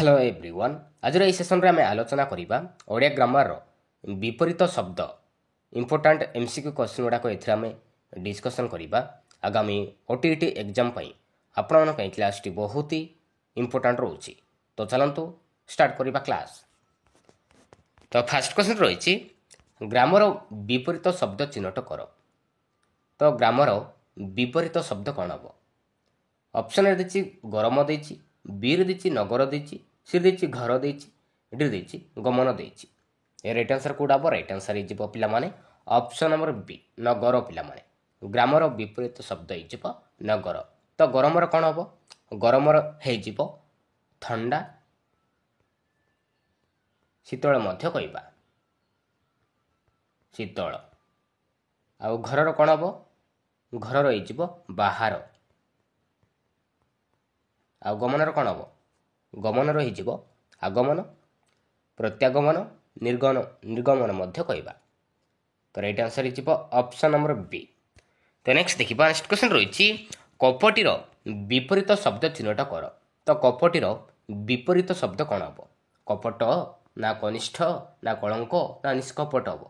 Hello everyone आज ये session आम आलोचना करवा ओडिया ग्रामर विपरीत शब्द इंपोर्टाट एमसीक्यू क्वेश्चन गुड़ाक एमें डिस्कसन करवा आगामी ओटीईटी एग्जाम आपण क्लास टी बहुत ही इंपोर्टाट रोचे। तो चलतु स्टार्ट करवा क्लास। तो फास्ट क्वेश्चन रही ग्रामर विपरीत शब्द चिन्हट कर। तो ग्रामर विपरीत शब्द कौन हम? ऑप्शन देती गरम देती, बी रे देती नगर देती, सी देती घर देती, डी देती गमन देती। राइट आंसर कौटा हम? राइट आंसर हो पाने ऑप्शन नंबर बी नगर। पाने ग्रामर विपरीत शब्द हो नगर। तो गरमर कौन हम? गरमर हो ठंडा शीतल मध्य कहवा शीतल। आउ घर कौन हम? घर हो बाहर। आउ गमनर कौन हम? गमनर हो आगमन, प्रत्यागमन, निर्गमन मध्य कहवा। तो राइट आंसर हो ऑप्शन नंबर बी। तो नेक्स्ट देखिए नेक्स्ट क्वेश्चन रही कपटीर विपरीत शब्द चिन्हट कर। तो कपटीर विपरीत शब्द कौन हम? कपट ना कनिष्ठ ना कलंक ना निष्कपट हम?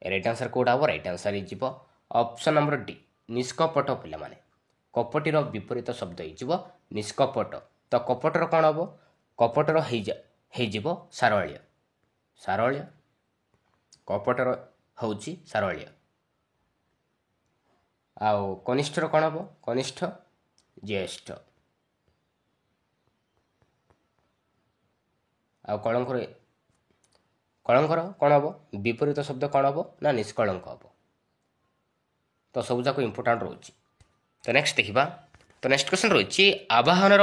राइट आंसर कौटा हम? राइट आंसर हो ऑप्शन नंबर डी निष्कपट। पिलामाने कपटीर विपरीत शब्द हो निष्कपट। तो कपटर कौन हम? कपटर हो सारल्य। सारल्य कपटर हूँ सारल्य। आउ कनिष्ठर कौन हम? कनिष्ठ ज्येष्ठ। आउ कलंकर कलंकर कौन हम? विपरीत शब्द कौन हम? ना निष्कलंक हम। तो सब जाक इंपोर्टाट रोचे। तो नेक्स्ट देखा। तो नेक्स्ट क्वेश्चन रही आवाहनर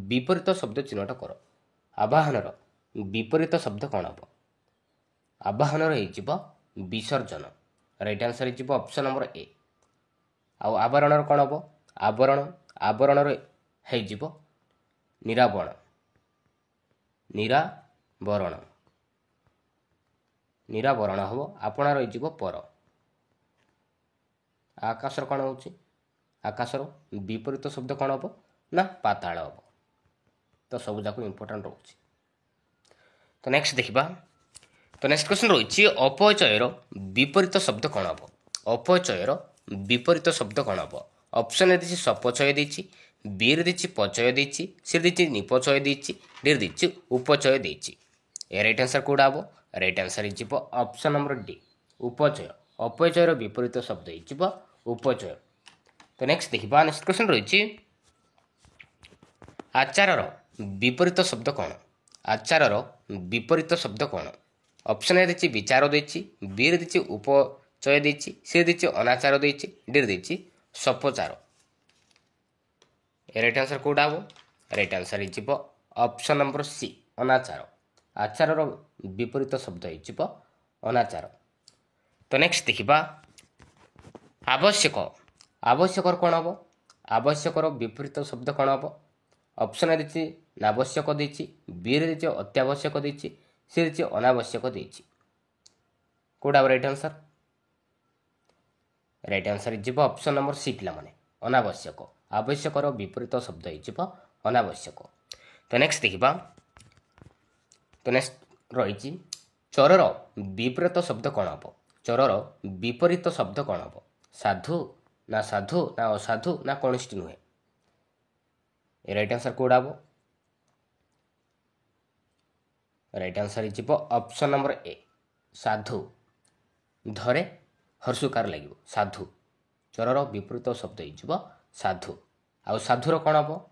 विपरीत शब्द चिन्हट कर। आवाहनर विपरीत शब्द कौन हम? आवाहनर हो विसर्जन। राइट आंसर हो ऑप्शन नंबर ए। आउ आवरणर कौन हम? आवरण आवरणर हो निरावरण। निरावरण निरावरण हम। आपणार हो पर। आकाशर कौन हो? आकाशर विपरीत शब्द कौन हम? ना पाताल हम। तो सब जाक इंपोर्टाट रोचे। तो नेक्स्ट देखा। तो नेक्स्ट क्वेश्चन रही अपचयर विपरीत शब्द कौन हम? अपचयर विपरीत शब्द कौन हम? ऑप्शन देती सपचय देती, बी रे देती पचय देती, सी देती निपचय देती, डी देती उपचय देती। राइट आंसर कौटा हम? राइट आंसर हो ऑप्शन नंबर डी उपचय। अपचयर विपरीत शब्द हो उपचय। तो नेक्स्ट देखा। नेक्स्ट क्वेश्चन रही आचारर विपरीत शब्द कौन? आचारर विपरीत शब्द कौन? ऑप्शन ए देती विचार देती, बी रे देती उपचय देती, सी देती अनाचार देती, डी देती सपचार। राइट आंसर कौटा हम? राइट आंसर हो ऑप्शन नंबर सी अनाचार। आचारर विपरीत शब्द हो अनाचार। तो नेक्स्ट देखा आवश्यक। आवश्यक कौन हम? आवश्यकर विपरीत शब्द कौन हम? ऑप्शन देती नावश्यक देती, बी रे देती अत्यावश्यक देती, सी देती अनावश्यक देती। कौटा राइट आंसर? राइट आंसर हो ऑप्शन नंबर सी पिलामाने अनावश्यक। आवश्यकर विपरीत शब्द हो अनावश्यक। तो नेक्स्ट देखा। तो नेक्स्ट रही चोरर विपरीत शब्द कौन हम? चोरर विपरीत शब्द कौन हम? साधु ना असाधु ना कनिष्ठ नुहे। राइट आंसर कौटा हम? राइट आंसर हो ऑप्शन नंबर ए साधु। धरे हर्षुकार लगे साधु। चोरर विपरीत शब्द हो साधु। आउ साधुर कौन हम?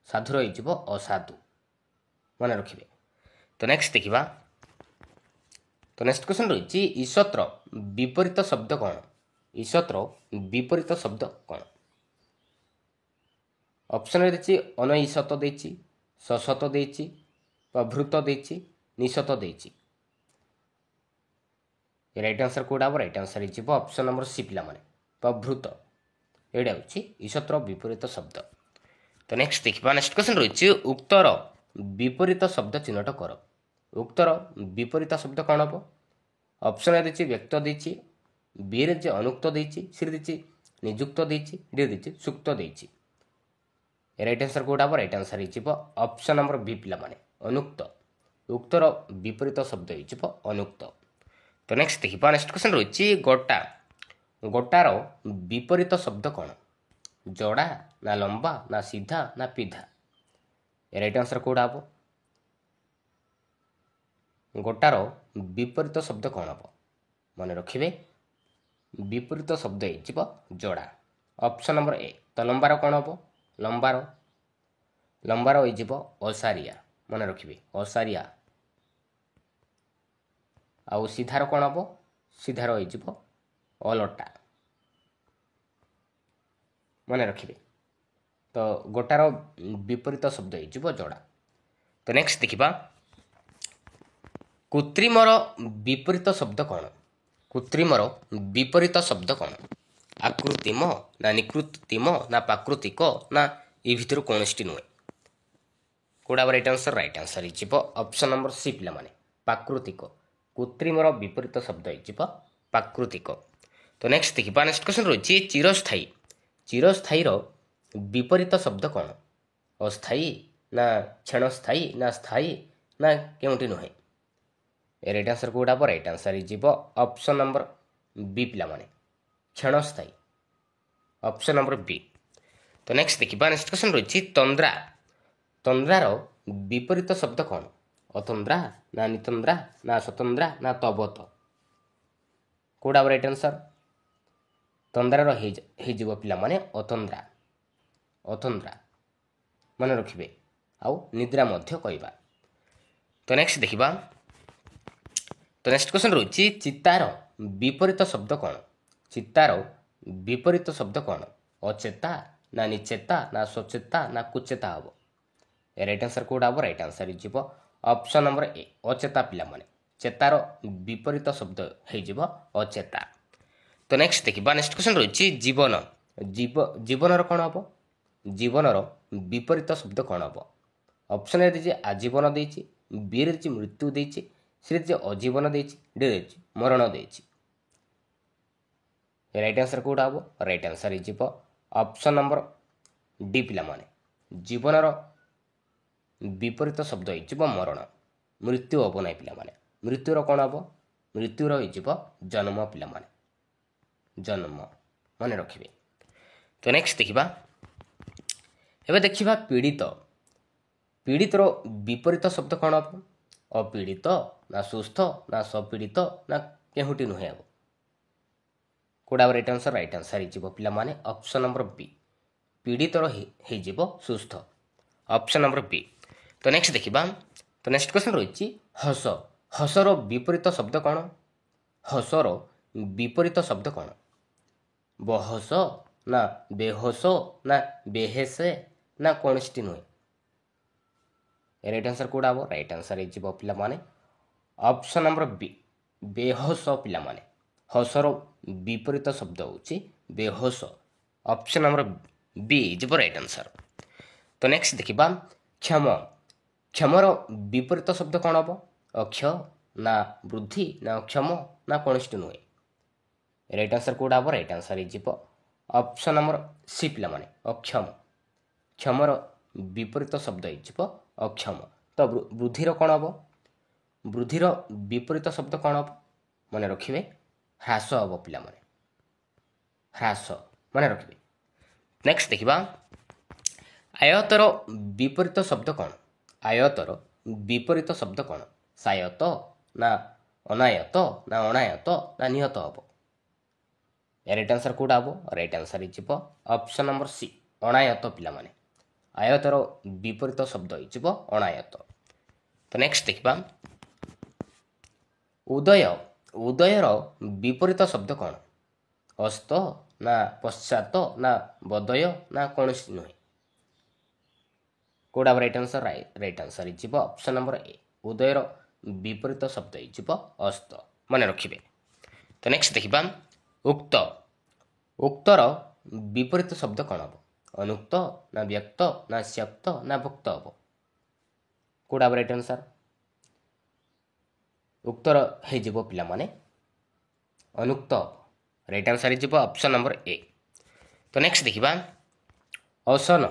साधुर हो असाधु। मन रखिए। तो नेक्स्ट देखा। तो नेक्स्ट क्वेश्चन रही ईशत्र विपरीत शब्द कौन? ईशत्र विपरीत शब्द कौन? ऑप्शन देती अनईशत देती, सशत देती, प्रभृत देती, निशत देती। राइट आंसर कौटा हम? राइट आंसर हो ऑप्शन नंबर सी पिलामाने प्रभृत। एटा हूँ ईशत्र विपरीत शब्द। तो नेक्स्ट देखा। नेक्स्ट क्वेश्चन रही उक्तर विपरीत शब्द चिन्हट कर। उक्तर विपरीत शब्द कौन हम? ऑप्शन देती व्यक्त देती, बी रे अनुक्त देती, सी देती निजुक्त देती, डी देती सुक्त देती। राइट आंसर कोटा हम राइट आंसर हो ऑप्शन नंबर बी पिलामाने अनुक्त उक्तर विपरीत शब्द हो अनुक्त। तो नेक्स्ट देखिए नेक्स्ट क्वेश्चन रही गोटा गोटार विपरीत शब्द कौन जोड़ा ना लंबा ना सीधा ना पीधा राइट आंसर कोटा हम गोटार विपरीत शब्द कौन हम मन रखिए विपरीत शब्द हो जोड़ा ऑप्शन नंबर ए। तो लंबार कौन हम लंबार लंबार हो असारिया मन रखिए असारिया आउ सीधार कौन हम सीधार हो अलटा मन रखिए। तो गोटार विपरीत शब्द हो जोड़ा। तो नेक्स्ट देखिबा कृत्रिमर विपरीत शब्द कौन कृत्रिमर विपरीत शब्द कौन आकृतिम ना निकृतिम ना प्राकृतिक ना ये भितर कौन नुहे कौटा राइट आंसर हो ऑप्शन नंबर सी पिला माने प्राकृतिक कृत्रिमर विपरीत शब्द हो प्राकृतिक। तो नेक्स्ट देखिए नेक्स्ट क्वेश्चन रही चिरस्थायी चिरस्थायी विपरीत शब्द कौन अस्थायी ना क्षणस्थायी ना स्थायी ना केउंटी नुहे राइट आंसर कौटा हम राइट आंसर हो ऑप्शन नंबर बी पिला माने क्षणस्थायी ऑप्शन नंबर बी। तो नेक्स्ट देखिए नेक्स्ट क्वेश्चन रही तंद्रा तंद्रार विपरीत शब्द कौन अतंद्रा ना नितंद्रा ना स्वतंद्रा ना तबत कौटा राइट आंसर तंद्रार हो पिला माने अतंद्रा अतंद्रा मन रखिए आउ निद्रा मध्य कहबा। तो नेक्स्ट देखिबा तो नेक्स्ट क्वेश्चन रही चित्तार विपरीत शब्द कौन चित्तार विपरीत शब्द कौन अचेता ना निचेता ना स्वचेता ना कुचेता हम राइट आंसर कौटा हम राइट आंसर हो ऑप्शन नंबर ए अचेता पिला माने चेतार विपरीत शब्द हो अचेता। तो नेक्स्ट देखिए नेक्स्ट क्वेश्चन रही जीवन जीवनर कौन हम जीवनर विपरीत शब्द कौन हम ऑप्शन ए दीजिए आजीवन देछि बी रे मृत्यु देछि सी रे अजीवन देछि डी रे मरण देछि राइट आंसर कौटा हम राइट आंसर हो ऑप्शन नंबर डी पिला माने जीवनर विपरीत शब्द हो मरण मृत्यु हम ना पिला माने मृत्युर कौन हम मृत्युर हो जन्म पिला माने जन्म मन रखिए। तो नेक्स्ट देखिबा एबे देखिबा पीड़ित पीड़ितर विपरीत शब्द कौन हम अपीड़ित ना सुस्थ ना सपीड़ित ना केहुटी नुहे हम कौटा राइट आंसर हो पिला माने ऑप्शन नंबर बी पीड़ितर हो सुस्थ ऑप्शन नंबर बी। तो नेक्स्ट देखिबा तो नेक्स्ट क्वेश्चन रही हस हसर विपरीत शब्द कौन हसर विपरीत शब्द कौन बहस ना बेहस ना बेहेसे ना कौन नुहे राइट आंसर कौटा हम राइट आंसर हो पिला माने ऑप्शन नंबर बी बेहस पिला माने हसर विपरीत शब्द होची बेहोश option number B is right answer. तो नेक्स्ट देखिबा क्षम क्षमर विपरीत शब्द कौन हम अक्ष ना वृद्धि ना क्षम ना कौन नुहे राइट आंसर कौटा हम राइट आंसर हो ऑप्शन नंबर सी पिला माने अक्षम क्षमर विपरीत शब्द हो अक्षम। तो वृद्धिर कौन हम वृद्धिर विपरीत शब्द कौन हम मन रखिए ह्रास हम पिला माने ह्रास मन रखिए। नेक्स्ट देखिबा आयतर विपरीत शब्द कौन आयतर विपरीत शब्द कौन सायत ना अनायत ना अनायत ना निहत हम राइट आंसर कौटा हम राइट आंसर हो ऑप्शन नंबर सी अनायत पिला माने आयतर विपरीत शब्द हो अनायत। तो नेक्स्ट देखिबा उदय उदयर विपरीत शब्द कौन अस्त ना पश्चात ना बदय ना कौन नुहे कौटा राइट आंसर हो ऑप्शन नंबर ए उदयर विपरीत शब्द हो अस्त मन रखिए। तो नेक्स्ट देखिबा उक्त उक्तर विपरीत शब्द कौन हम अनुक्त ना व्यक्त ना स्यक्त ना भुक्त हम कौटा राइट आंसर उक्तर हो पिला माने अनुक्त राइट आंसर हो ऑप्शन नंबर ए। तो नेक्स्ट देखिबा असन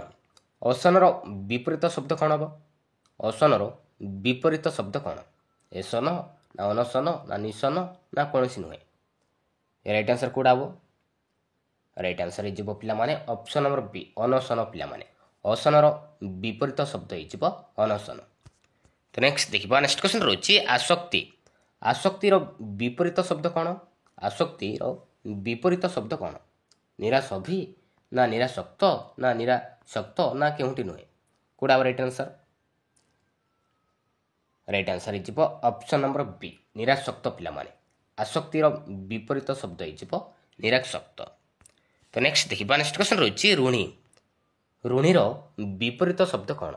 ଅସନର ବିପରୀତ ଶବ୍ଦ କ'ଣ ହେବ? ଅସନର ବିପରୀତ ଶବ୍ଦ କ'ଣ? ଏସନ ନା ଅନସନ ନା ନିଶନ ନା କୌଣସି ନୁହେଁ। ରାଇଟ୍ ଆନ୍ସର କେଉଁଟା ହେବ? ରାଇଟ୍ ଆନ୍ସର ହେଇଯିବ ପିଲାମାନେ ଅପସନ୍ ନମ୍ବର ବି ଅନସନ ପିଲାମାନେ। ଅସନର ବିପରୀତ ଶବ୍ଦ ହେଇଯିବ ଅନସନ। ତ ନେକ୍ସଟ ଦେଖିବା ନେକ୍ସଟ କ୍ୱେଶ୍ଚନ୍ ରହୁଛି ଆସକ୍ତି। ଆସକ୍ତିର ବିପରୀତ ଶବ୍ଦ କ'ଣ? ଆସକ୍ତିର ବିପରୀତ ଶବ୍ଦ କ'ଣ? ନିରାସଭି ନା ନିରାସକ୍ତ ନା ନିରାସକ୍ତ ନା କେଉଁଠି ନୁହେଁ? କେଉଁଟା ହେବ ରାଇଟ୍ ଆନ୍ସର? ରାଇଟ୍ ଆନ୍ସର ହେଇଯିବ ଅପସନ୍ ନମ୍ବର ବି ନିରାସକ୍ତ ପିଲାମାନେ। ଆସକ୍ତିର ବିପରୀତ ଶବ୍ଦ ହେଇଯିବ ନିରାସକ୍ତ। ତ ନେକ୍ସଟ ଦେଖିବା ନେକ୍ସଟ କ୍ୱେଶ୍ଚନ୍ ରହୁଛି ଋଣୀ। ଋଣୀର ବିପରୀତ ଶବ୍ଦ କ'ଣ?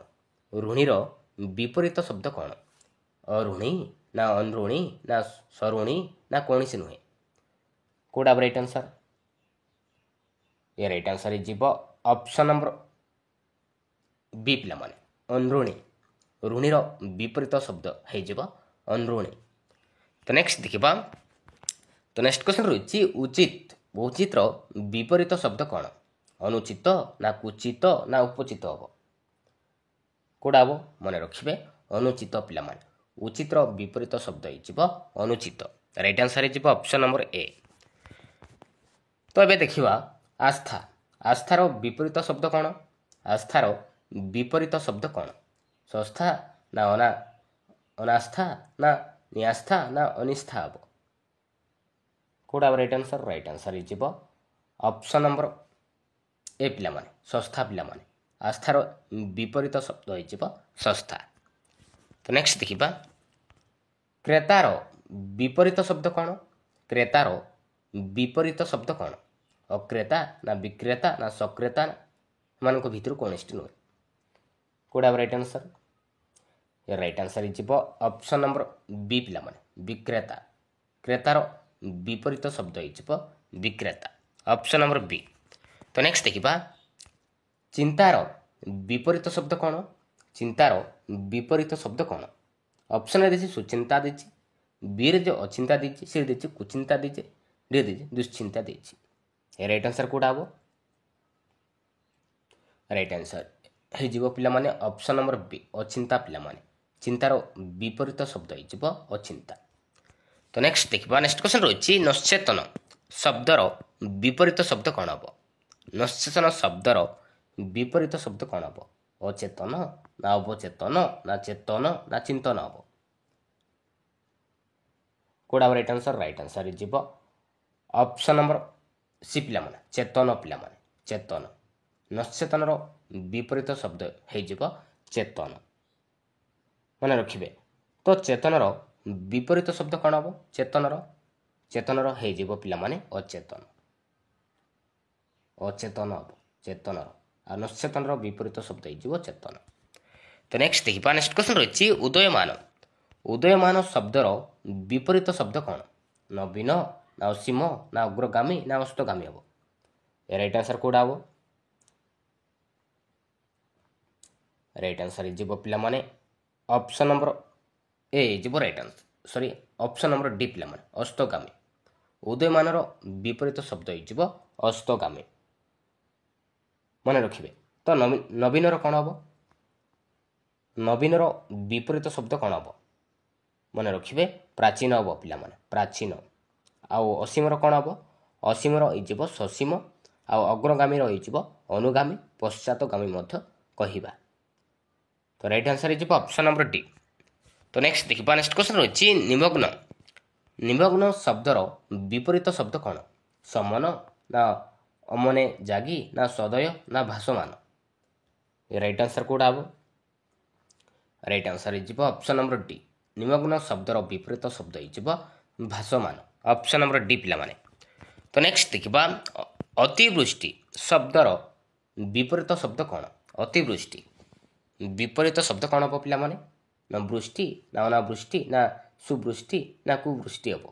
ଋଣୀର ବିପରୀତ ଶବ୍ଦ କ'ଣ? ଅଋଣୀ ନା ଅନଋଣୀ ନା ସଋଣୀ ନା କୌଣସି ନୁହେଁ? କେଉଁଟା ହେବ ରାଇଟ୍ ଆନ୍ସର? ଏ ରାଇଟ୍ ଆନ୍ସର ହେଇଯିବ ଅପସନ୍ ନମ୍ବର ବି ପିଲାମାନେ ଅନଋଣୀ। ଋଣୀର ବିପରୀତ ଶବ୍ଦ ହେଇଯିବ ଅନଋଣୀ। ତ ନେକ୍ସଟ ଦେଖିବା ତ ନେକ୍ସଟ କ୍ୱେଶ୍ଚନ୍ ରହୁଛି ଉଚିତ। ଉଚିତର ବିପରୀତ ଶବ୍ଦ କ'ଣ? ଅନୁଚିତ ନା କୁଚିତ ନା ଉପଚିତ ହେବ? କେଉଁଟା ହେବ ମନେ ରଖିବେ? ଅନୁଚିତ ପିଲାମାନେ। ଉଚିତର ବିପରୀତ ଶବ୍ଦ ହେଇଯିବ ଅନୁଚିତ। ରାଇଟ୍ ଆନ୍ସର ହେଇଯିବ ଅପସନ୍ ନମ୍ବର ଏ। ତ ଏବେ ଦେଖିବା ଆସ୍ଥା। ଆସ୍ଥାର ବିପରୀତ ଶବ୍ଦ କ'ଣ? ଆସ୍ଥାର ବିପରୀତ ଶବ୍ଦ କ'ଣ? ସଂସ୍ଥା ନା ଅନାସ୍ଥା ନା ନିଆସ୍ଥା ନା ଅନିସ୍ଥା ହେବ? କେଉଁଟା ହେବ ରାଇଟ୍ ଆନ୍ସର? ରାଇଟ୍ ଆନ୍ସର ହେଇଯିବ ଅପସନ୍ ନମ୍ବର ଏ ପିଲାମାନେ ସଂସ୍ଥା ପିଲାମାନେ। ଆସ୍ଥାର ବିପରୀତ ଶବ୍ଦ ହେଇଯିବ ସଂସ୍ଥା। ତ ନେକ୍ସଟ ଦେଖିବା କ୍ରେତାର ବିପରୀତ ଶବ୍ଦ କ'ଣ? କ୍ରେତାର ବିପରୀତ ଶବ୍ଦ କ'ଣ? ଅକ୍ରେତା ନା ବିକ୍ରେତା ନା ସକ୍ରେତା ଏମାନଙ୍କ ଭିତରୁ କୌଣସି ନୁହେଁ? କେଉଁଟା ହେବ ରାଇଟ୍ ଆନ୍ସର? ରାଇଟ୍ ଆନ୍ସର ହେଇଯିବ ଅପସନ୍ ନମ୍ବର ବି ପିଲାମାନେ ବିକ୍ରେତା। କ୍ରେତାର ବିପରୀତ ଶବ୍ଦ ହେଇଯିବ ବିକ୍ରେତା। ଅପସନ୍ ନମ୍ବର ବି। ତ ନେକ୍ସଟ ଦେଖିବା ଚିନ୍ତାର ବିପରୀତ ଶବ୍ଦ କ'ଣ? ଚିନ୍ତାର ବିପରୀତ ଶବ୍ଦ କ'ଣ? ଅପସନ୍ରେ ଦେଇଛି ସୁଚିନ୍ତା ଦେଇଛି, ବିରେ ଯେଉଁ ଅଚିନ୍ତା ଦେଇଛି, ସିରେ ଦେଇଛି କୁଚିନ୍ତା ଦେଇଛି, ଡି ଦେଇଛି ଦୁଶ୍ଚିନ୍ତା ଦେଇଛି। ରାଇଟ୍ ଆନ୍ସର କେଉଁଟା ହେବ? ରାଇଟ୍ ଆନ୍ସର ହେଇଯିବ ପିଲାମାନେ ଅପସନ୍ ନମ୍ବର ବି ଅଚିନ୍ତା ପିଲାମାନେ। ଚିନ୍ତାର ବିପରୀତ ଶବ୍ଦ ହେଇଯିବ ଅଚିନ୍ତା। ତ ନେକ୍ସଟ ଦେଖିବା ନେକ୍ସଟ କ୍ୱେଶ୍ଚନ୍ ରହିଛି ନଶ୍ଚେତନ ଶବ୍ଦର ବିପରୀତ ଶବ୍ଦ କ'ଣ ହେବ? ନଶ୍ଚେତନ ଶବ୍ଦର ବିପରୀତ ଶବ୍ଦ କ'ଣ ହେବ? ଅଚେତନ ନା ଅବଚେତନ ନା ଚେତନ ନା ଚିନ୍ତନ ହେବ? କେଉଁଟା ହେବ ରାଇଟ୍ ଆନ୍ସର? ରାଇଟ୍ ଆନ୍ସର ହେଇଯିବ ଅପସନ୍ ନମ୍ବର ସି ପିଲାମାନେ ଚେତନ ପିଲାମାନେ ଚେତନ। ନଶ୍ଚେତନର ବିପରୀତ ଶବ୍ଦ ହେଇଯିବ ଚେତନ। ମନେ ରଖିବେ ତ ଚେତନର ବିପରୀତ ଶବ୍ଦ କ'ଣ ହେବ? ଚେତନର ହେଇଯିବ ପିଲାମାନେ ଅଚେତନ। ଅଚେତନ ହେବ ଚେତନର, ଆଉ ନଶ୍ଚେତନର ବିପରୀତ ଶବ୍ଦ ହେଇଯିବ ଚେତନ। ତ ନେକ୍ସଟ ଦେଖିବା ନେକ୍ସଟ କ୍ୱେଶ୍ଚନ୍ ରହିଛି ଉଦୟମାନ। ଉଦୟମାନ ଶବ୍ଦର ବିପରୀତ ଶବ୍ଦ କ'ଣ? ନବୀନ ନା ଅସୀମ ନା ଅଗ୍ରଗାମୀ ନା ଅସ୍ତଗାମୀ ହେବ? ରାଇଟ୍ ଆନ୍ସର କେଉଁଟା ହେବ? ରାଇଟ୍ ଆନ୍ସର ହେଇଯିବ ପିଲାମାନେ ଅପସନ୍ ନମ୍ବର ଏ ହେଇଯିବ right answer option number D ପିଲାମାନେ ଅସ୍ତଗାମୀ। ଉଦୟମାନର ବିପରୀତ ଶବ୍ଦ ହେଇଯିବ ଅସ୍ତଗାମୀ। ମନେ ରଖିବେ ତ ନବୀନର କ'ଣ ହେବ? ନବୀନର ବିପରୀତ ଶବ୍ଦ କ'ଣ ହେବ? ମନେ ରଖିବେ ପ୍ରାଚୀନ ହେବ ପିଲାମାନେ ପ୍ରାଚୀନ। ଆଉ ଅସୀମର କ'ଣ ହେବ? ଅସୀମର ହେଇଯିବ ସସୀମ, ଆଉ ଅଗ୍ରଗାମୀର ହେଇଯିବ ଅନୁଗାମୀ, ପଶ୍ଚାତଗାମୀ ମଧ୍ୟ କହିବା। ତ ରାଇଟ୍ ଆନ୍ସର ହେଇଯିବ ଅପସନ୍ ନମ୍ବର ଡି। ତ ନେକ୍ସଟ ଦେଖିବା ନେକ୍ସଟ କ୍ୱେଶ୍ଚନ୍ ରହିଛି ନିମଗ୍ନ। ନିମଗ୍ନ ଶବ୍ଦର ବିପରୀତ ଶବ୍ଦ କ'ଣ? ସମନ ନା ଅମନେ ଜାଗି ନା ସଦୟ ନା ଭାସମାନ? ରାଇଟ୍ ଆନ୍ସର କେଉଁଟା ହେବ? ରାଇଟ୍ ଆନ୍ସର ହେଇଯିବ ଅପସନ୍ ନମ୍ବର ଡି। ନିମଗ୍ନ ଶବ୍ଦର ବିପରୀତ ଶବ୍ଦ ହେଇଯିବ ଭାସମାନ। ଅପସନ୍ ନମ୍ବର ଡି ପିଲାମାନେ। ତ ନେକ୍ସଟ ଦେଖିବା ଅତିବୃଷ୍ଟି ଶବ୍ଦର ବିପରୀତ ଶବ୍ଦ କ'ଣ? ଅତିବୃଷ୍ଟି ବିପରୀତ ଶବ୍ଦ କ'ଣ ହେବ ପିଲାମାନେ? ନା ବୃଷ୍ଟି ନା ଅନାବୃଷ୍ଟି ନା ସୁବୃଷ୍ଟି ନା କୁବୃଷ୍ଟି ହେବ?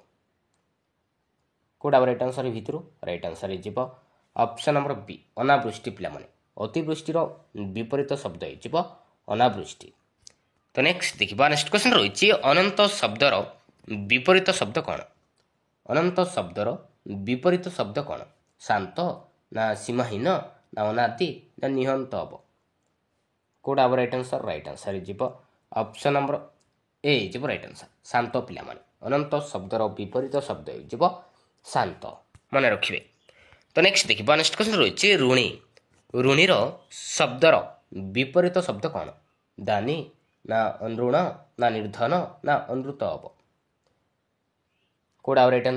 କେଉଁଟା ହେବ ରାଇଟ୍ ଆନ୍ସର ଭିତରୁ? ରାଇଟ୍ ଆନ୍ସର ହେଇଯିବ ଅପସନ୍ ନମ୍ବର ବି ଅନାବୃଷ୍ଟି ପିଲାମାନେ। ଅତିବୃଷ୍ଟିର ବିପରୀତ ଶବ୍ଦ ହେଇଯିବ ଅନାବୃଷ୍ଟି। ତ ନେକ୍ସଟ ଦେଖିବା ନେକ୍ସଟ କ୍ୱେଶ୍ଚନ୍ ରହିଛି ଅନନ୍ତ ଶବ୍ଦର ବିପରୀତ ଶବ୍ଦ କ'ଣ? ଅନନ୍ତ ଶବ୍ଦର ବିପରୀତ ଶବ୍ଦ କ'ଣ? ଶାନ୍ତ ନା ସୀମାହୀନ ନା ଅନାଦି ନା ନିହନ୍ତ ହେବ? कोड अब राइट आंसर जीव ऑप्शन नंबर ए जीव राइट आंसर शांत पिला माने अनंत शब्दर विपरीत शब्द जीव शांत मन रखिए। तो नेक्स्ट देखिए नेक्स्ट क्वेश्चन रही ऋणी ऋणीर शब्दर विपरीत शब्द कौन दानी ना अनऋण ना निर्धन ना अनृत हम कोड राइट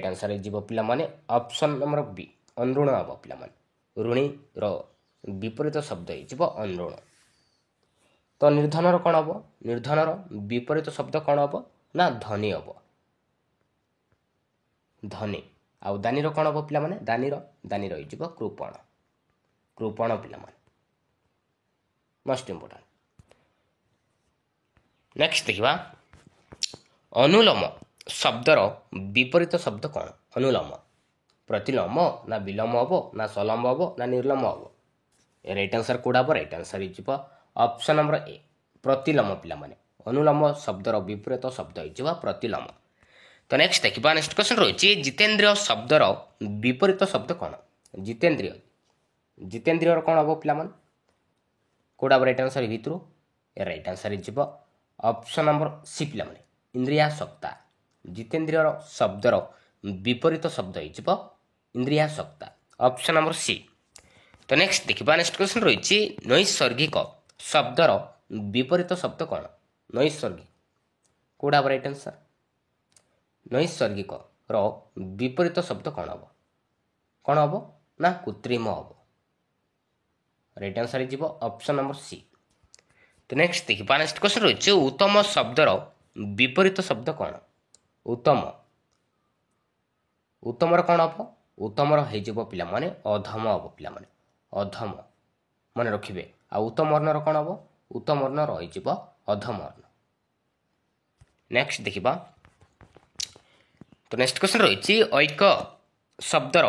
आंसर जीव पिला माने ऑप्शन नंबर बी अनऋण हम पिला माने ऋणी विपरीत शब्द जीव अनऋण। तो निर्धनर कौन हम निर्धनर विपरीत शब्द कौन हम ना धनी हम धनी आउ दानीर कौन हम पिला माने दानी रही कृपण कृपण पिला माने मोस्ट इंपोर्टेंट। नेक्स्ट देखिबा अनुलोम शब्दर विपरीत शब्द कौन अनुलोम प्रतिलोम ना विलोम हम ना सलोम हम ना निर्लोम हम राइट आंसर कोड हम राइट आंसर जीव ऑप्शन नंबर ए प्रतिलोम पिला माने अनुलोम शब्दर विपरीत शब्द हो प्रतिलोम। तो नेक्स्ट देखिबा नेक्स्ट क्वेश्चन रही जितेंद्रिय शब्दर विपरीत शब्द कौन जितेंद्रिय जितेंद्रिय कौन हम पिला माने कोड हम राइट आंसर भितर राइट आंसर जीव ऑप्शन नंबर सी पिला माने इंद्रियासक्ता जितेंद्रिय शब्दर विपरीत शब्द हो इंद्रियासक्ता ऑप्शन नंबर सी। तो नेक्स्ट देखिबा नेक्स्ट क्वेश्चन रही नैसर्गिक शब्दर विपरीत शब्द कौन नैसर्गिक कोड हम राइट आंसर नैसर्गिक विपरीत शब्द कौन हम ना कृत्रिम हम राइट आंसर जीव ऑप्शन नंबर सी। तो नेक्स्ट देखिए नेक्स्ट क्वेश्चन रही उत्तम शब्दर विपरीत शब्द कौन उत्तम उत्तमर कौन हम उत्तमर हो पिला माने अधम हम पिला माने अधम मन रखिए आ उत्तम वर्णर कौन हम उत्तम वर्ण रही अधम वर्ण। नेक्स्ट देखिबा तो नेक्स्ट क्वेश्चन रही ऐक्य शब्दर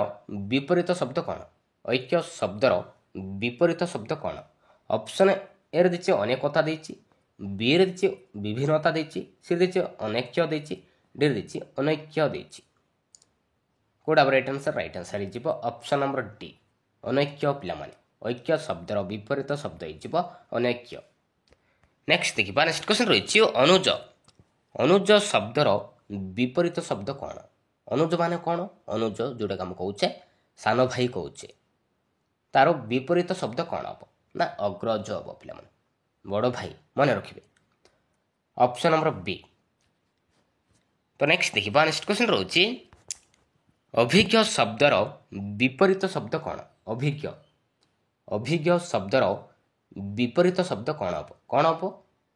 विपरीत शब्द कौन ऐक्य शब्दर विपरीत शब्द कौन ऑप्शन ए रे अनेकता देछि बी रे विभिन्नता देछि सी रे अनैक्य देछि डी रे अनैक्य देछि कोड अब राइट आंसर जीव ऑप्शन नंबर डी अनैक्य पिला माने ऐक्य शब्दर विपरीत शब्द हो अनैक्य। नेक्स्ट देखिबा नेक्स्ट क्वेश्चन रही अनुज अनुज शब्दर विपरीत शब्द कौन अनुज माने कौन अनुज जोटा आम कहे सान भाई कहे तार विपरीत शब्द कौन हम ना अग्रज हम पिला बड़ भाई मन रखिए ऑप्शन नंबर बी। तो नेक्स्ट देखिबा नेक्स्ट क्वेश्चन रही अभिज्ञ शब्दर विपरीत शब्द कौन अभिज्ञ अभिज्ञ शब्दर विपरीत शब्द कौन हम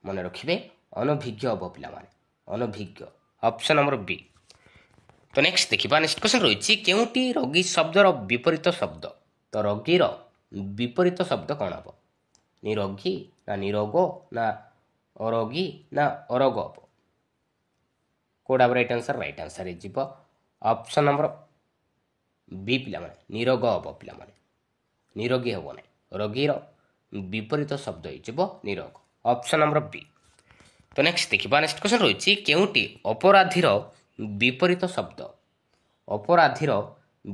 मन रखिए अनभिज्ञ हम पिला अनभिज्ञ ऑप्शन नंबर बी। तो नेक्स्ट देखिबा नेक्स्ट क्वेश्चन रही केउटी रोगी शब्दर विपरीत शब्द तो रोगीर विपरीत शब्द कौन हम निरोगी ना निरोग ना अरोगी ना अरोग हम कोड अब राइट आंसर जीव ऑप्शन नंबर बी पिला माने निरोग हम पिला माने निरोगी हम ना रोगीर विपरीत शब्द हो निरोग ऑप्शन नंबर बी। तो नेक्स्ट देखिबा नेक्स्ट क्वेश्चन रही केउटी अपराधीर विपरीत शब्द अपराधीर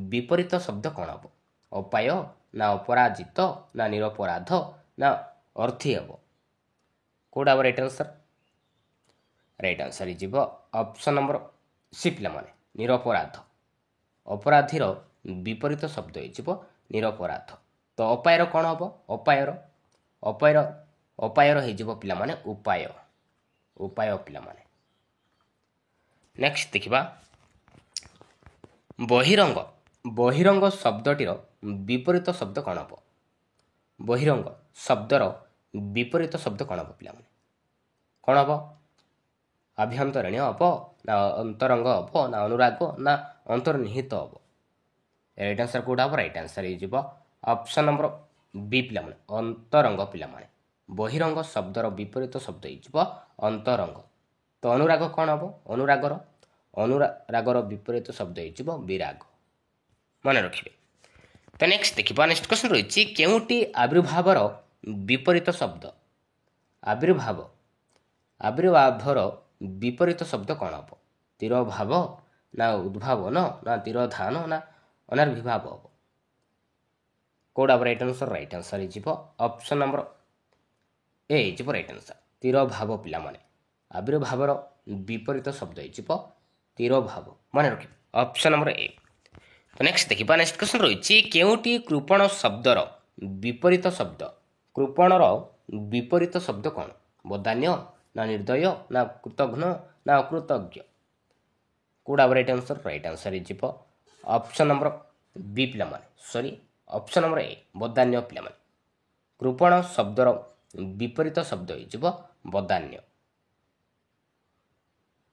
विपरीत शब्द कौन हम अपाय ना अपराजित ना निरपराध ना अर्थी हम कोड अब राइट आंसर जीव ऑप्शन नंबर सी पिला माने निरपराध अपराधीर विपरीत शब्द हो निरपराध। तो अपायर कौन हम अपायर अपायर अपायर हो पिला माने उपाय उपाय पिला माने। नेक्स्ट देखिबा बहिरंग बहिरंग शब्दटीर विपरीत शब्द कौन हम बहिरंग शब्दर विपरीत शब्द कौन हम पिला माने कौन हम आभ्यंतरणीय हम ना अंतरंग हम ना अनुराग ना अंतर्निहित हम राइट आंसर कोड हम राइट आंसर हो ऑप्शन नंबर बी पिला माने अंतरंग पिला माने बहिरंग शब्दर विपरीत शब्द हो अंतरंग। तो अनुराग कौन हम अनुरागर अनुरागर विपरीत शब्द हो विराग मन रखिए। तो नेक्स्ट देखिबा नेक्स्ट क्वेश्चन रही केउटी आविर्भावर विपरीत शब्द आविर्भाव आविर्भावर विपरीत शब्द कौन हम तिरोभाव ना उद्भावन ना तिरोधान ना अनाविर्भाव हम କୋଉଟା ହେବ ରାଇଟ୍ ଆନ୍ସର? ରାଇଟ୍ ଆନ୍ସର ହେଇଯିବ ଅପସନ୍ ନମ୍ବର ଏ ହେଇଯିବ ରାଇଟ୍ ଆନ୍ସର। ତିରୋଭାବ ପିଲାମାନେ, ଆବିର୍ଭାବର ବିପରୀତ ଶବ୍ଦ ହେଇଯିବ ତିରୋଭାବ, ମନେ ରଖିବେ ଅପସନ୍ ନମ୍ବର ଏ। ତ ନେକ୍ସଟ ଦେଖିବା, ନେକ୍ସଟ କ୍ୱେଶ୍ଚନ୍ ରହିଛି କେଉଁଟି କୃପଣ ଶବ୍ଦର ବିପରୀତ ଶବ୍ଦ? କୃପଣର ବିପରୀତ ଶବ୍ଦ କ'ଣ? ବଦାନ୍ୟ ନା ନିର୍ଦ୍ଦୟ ନା କୃତଘ୍ନ ନା ଅକୃତଜ୍ଞ? କୋଉଟା ହେବ ରାଇଟ୍ ଆନ୍ସର? ରାଇଟ୍ ଆନ୍ସର ହେଇଯିବ ଅପସନ୍ ନମ୍ବର ବି ପିଲାମାନେ, ସରି ଅପସନ୍ ନମ୍ବର ଏ ବଦାନ୍ୟ ପିଲାମାନେ। କୃପଣ ଶବ୍ଦର ବିପରୀତ ଶବ୍ଦ ହେଇଯିବ ବଦାନ୍ୟ,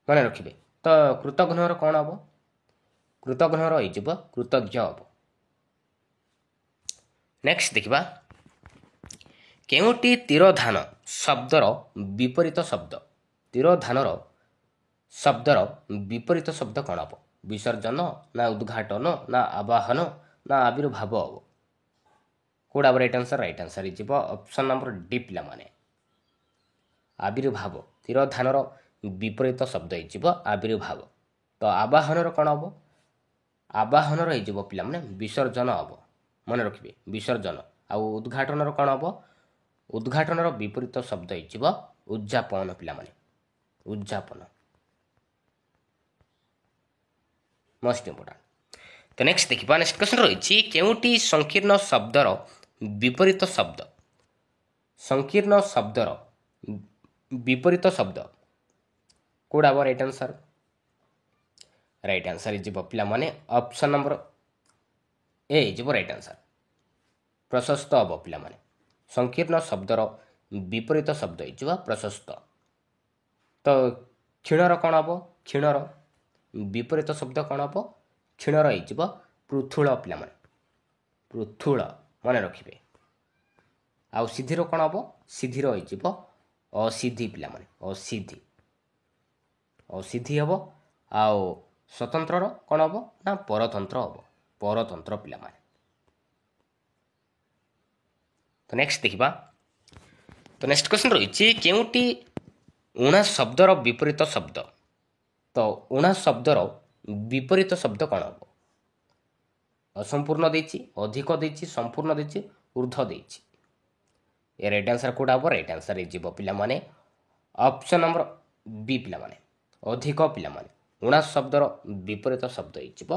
ମନେ ରଖିବେ। ତ କୃତଘ୍ନର କ'ଣ ହେବ? କୃତଘ୍ନର ହେଇଯିବ କୃତଜ୍ଞ ହେବ। ନେକ୍ସଟ ଦେଖିବା, କେଉଁଟି ତିରୋଧାନ ଶବ୍ଦର ବିପରୀତ ଶବ୍ଦ? ତିରୋଧାନର ଶବ୍ଦର ବିପରୀତ ଶବ୍ଦ କ'ଣ ହେବ? ବିସର୍ଜନ ନା ଉଦ୍ଘାଟନ ନା ଆବାହନ ନା ଆବିର୍ଭାବ ହେବ? କୋଉଟା ହେବ ରାଇଟ୍ ଆନ୍ସର? ରାଇଟ୍ ଆନ୍ସର ହେଇଯିବ ଅପସନ୍ ନମ୍ବର ଡି ପିଲାମାନେ, ଆବିର୍ଭାବ। ତିରୋଧାନର ବିପରୀତ ଶବ୍ଦ ହେଇଯିବ ଆବିର୍ଭାବ। ତ ଆବାହନର କ'ଣ ହେବ? ଆବାହନର ହେଇଯିବ ପିଲାମାନେ ବିସର୍ଜନ ହେବ, ମନେ ରଖିବେ ବିସର୍ଜନ। ଆଉ ଉଦ୍ଘାଟନର କ'ଣ ହେବ? ଉଦ୍ଘାଟନର ବିପରୀତ ଶବ୍ଦ ହେଇଯିବ ଉଦ୍ଯାପନ ପିଲାମାନେ, ଉଦ୍ଯାପନ, ମୋଷ୍ଟ ଇମ୍ପୋର୍ଟାଣ୍ଟ। ତ ନେକ୍ସଟ ଦେଖିବା, ନେକ୍ସଟ କ୍ୱେଶ୍ଚନ୍ ରହିଛି କେଉଁଟି ସଂକୀର୍ଣ୍ଣ ଶବ୍ଦର ବିପରୀତ ଶବ୍ଦ? ସଂକୀର୍ଣ୍ଣ ଶବ୍ଦର ବିପରୀତ ଶବ୍ଦ କୋଉଟା ହେବ ରାଇଟ୍ ଆନ୍ସର? ରାଇଟ୍ ଆନ୍ସର ହେଇଯିବ ପିଲାମାନେ ଅପସନ୍ ନମ୍ବର ଏ ହେଇଯିବ ରାଇଟ୍ ଆନ୍ସର, ପ୍ରଶସ୍ତ ହେବ ପିଲାମାନେ। ସଂକୀର୍ଣ୍ଣ ଶବ୍ଦର ବିପରୀତ ଶବ୍ଦ ହେଇଯିବ ପ୍ରଶସ୍ତ। ତ କ୍ଷୀଣର କ'ଣ ହେବ? କ୍ଷୀଣର ବିପରୀତ ଶବ୍ଦ କ'ଣ ହେବ? କ୍ଷୀଣର ହେଇଯିବ ପୃଥୁଳ ପିଲାମାନେ, ପୃଥୁଳ, ମନେ ରଖିବେ। ଆଉ ସିଧିର କ'ଣ ହେବ? ସିଧିର ହେଇଯିବ ଅସିଧି ପିଲାମାନେ, ଅସିଧି, ଅସିଧି ହେବ। ଆଉ ସ୍ୱତନ୍ତ୍ରର କ'ଣ ହେବ? ନା ପରତନ୍ତ୍ର ହେବ, ପରତନ୍ତ୍ର ପିଲାମାନେ। ତ ନେକ୍ସଟ ଦେଖିବା, ତ ନେକ୍ସଟ କ୍ୱେଶ୍ଚନ୍ ରହିଛି କେଉଁଟି ଉଣା ଶବ୍ଦର ବିପରୀତ ଶବ୍ଦ? ତ ଉଣା ଶବ୍ଦର ବିପରୀତ ଶବ୍ଦ କ'ଣ ହେବ? ଅସମ୍ପୂର୍ଣ୍ଣ ଦେଇଛି, ଅଧିକ ଦେଇଛି, ସମ୍ପୂର୍ଣ୍ଣ ଦେଇଛି, ଉର୍ଦ୍ଧ୍ୱ ଦେଇଛି। ଏ ରାଇଟ୍ ଆନ୍ସର କୋଉଟା ହେବ? ରାଇଟ୍ ଆନ୍ସର ହେଇଯିବ ପିଲାମାନେ ଅପସନ୍ ନମ୍ବର ବି ପିଲାମାନେ, ଅଧିକ ପିଲାମାନେ। ଉଣା ଶବ୍ଦର ବିପରୀତ ଶବ୍ଦ ହେଇଯିବ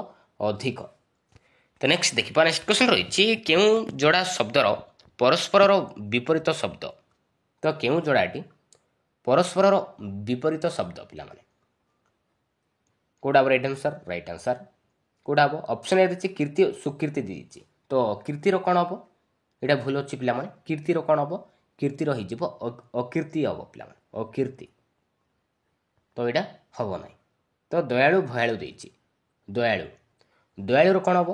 ଅଧିକ। ତ ନେକ୍ସଟ ଦେଖିବା, ନେକ୍ସଟ କ୍ୱେଶ୍ଚନ୍ ରହିଛି କେଉଁ ଯୋଡ଼ା ଶବ୍ଦର ପରସ୍ପରର ବିପରୀତ ଶବ୍ଦ? ତ କେଉଁ ଯୋଡ଼ାଟି ପରସ୍ପରର ବିପରୀତ ଶବ୍ଦ ପିଲାମାନେ? କୋଉଟା ହେବ ରାଇଟ୍ ଆନ୍ସର? ରାଇଟ୍ ଆନ୍ସର କୋଉଟା ହେବ? ଅପସନ୍ ଏ ଦେଇଛି କୀର୍ତ୍ତି ସୁକୀର୍ତ୍ତି ଦେଇଛି। ତ କୀର୍ତ୍ତିର କ'ଣ ହେବ? ଏଇଟା ଭୁଲ ଅଛି ପିଲାମାନେ। କୀର୍ତ୍ତିର କ'ଣ ହେବ? କୀର୍ତ୍ତିର ହେଇଯିବ ଅକୀର୍ତ୍ତି ହେବ ପିଲାମାନେ, ଅକୀର୍ତ୍ତି। ତ ଏଇଟା ହେବ ନାହିଁ। ତ ଦୟାଳୁ ଭୟାଳୁ ଦେଇଛି, ଦୟାଳୁ, ଦୟାଳୁର କ'ଣ ହେବ?